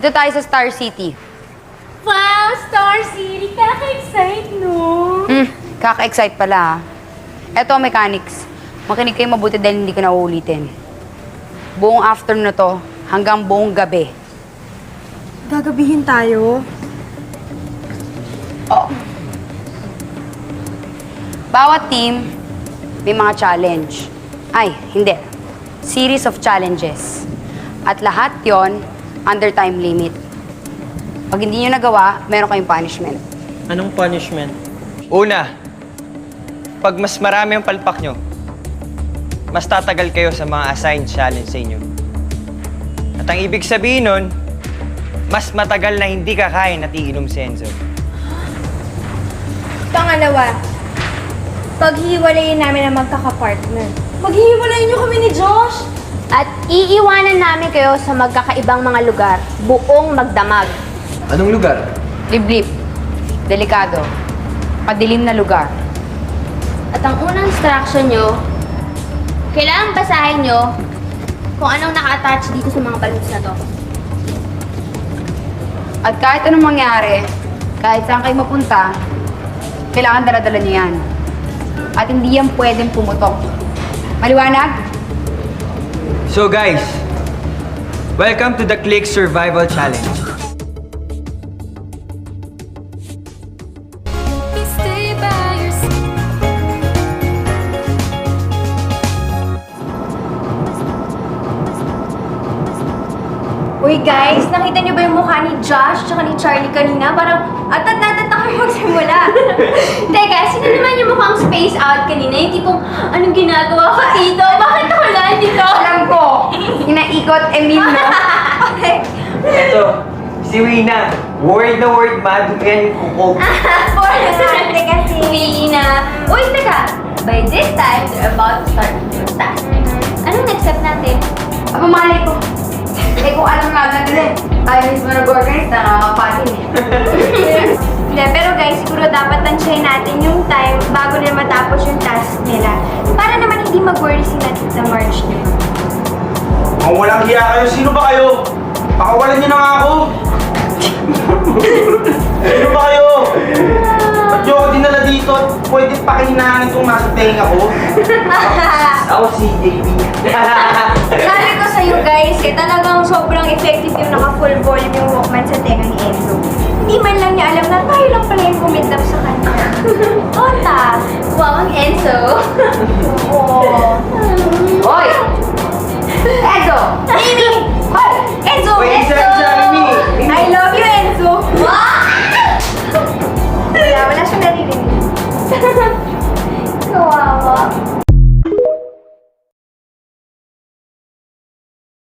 Dito tayo sa Star City. Wow, Star City! Kaka-excite, no? Kaka-excite pala ha. Eto ang mechanics. Makinig kayo mabuti dahil hindi ko na uulitin. Buong afternoon na to, hanggang buong gabi. Gagabihin tayo? Bawat team, may mga challenge. Ay, hindi. Series of challenges. At lahat yon under time limit. Pag hindi nyo nagawa, meron kayong punishment. Anong punishment? Una, pag mas marami ang palpak nyo, mas tatagal kayo sa mga assigned challenge sa inyo. At ang ibig sabihin nun, mas matagal na hindi kakain at iinom si Enzo. Pangalawa, paghiwalayin namin ang magkakapartner. Maghiwalayin niyo kami ni Josh! At iiwanan namin kayo sa magkakaibang mga lugar, buong magdamag. Anong lugar? Liblib, delikado, padilim na lugar. At ang unang instruction nyo, kailangan basahin nyo kung anong naka-attach dito sa mga balloons na to. At kahit anong mangyari, kahit saan kayo mapunta, kailangan dala-dala nyo yan. At hindi yan pwedeng pumutok. Maliwanag? So guys, welcome to the Click Survival Challenge. Uy guys, nakita niyo ba yung mukha ni Josh at ni Charlie kanina? Parang atat-atat na kayo magsimula. Teka, sino naman yung mukhang space out kanina? Yung tipong, anong ginagawa ko dito? Bakit ako nandito? Alam ko, inaikot Emil, no? Ito, si Wina. Word na word, madumihan yung kuko. Ate kasi. Wina. Uy, teka! By this time, they're about to start your task. Anong next step natin? Ang malay ko. Eh kung alam nga natin tayo mismo nag-organize, nakakapatin eh. Hindi, pero guys, siguro dapat tansyahin natin yung time bago na matapos yung task nila. Para naman hindi mag-worry si Tita Marge nila. Kung walang hiya kayo, sino ba kayo? Pakawalan niyo na nga ako! Sino ba kayo? Ba't niyo ako dinala dito at pwede pakihinahan itong nasa tenga ko? Ako si JP. Sabi ko sa'yo guys, talagang sobrang effective yung naka-full volume yung Walkman sa tenga ni Enzo. Hindi man lang niya alam na tayo lang pala yung kumidlap sa kanya. Ota! Wow, ang Enzo. Oo. Hoy! Edo! Amy! Hoy! Enzo! Wait, Enzo! Jeremy! I love you, Enzo! Wala siyang naririnig.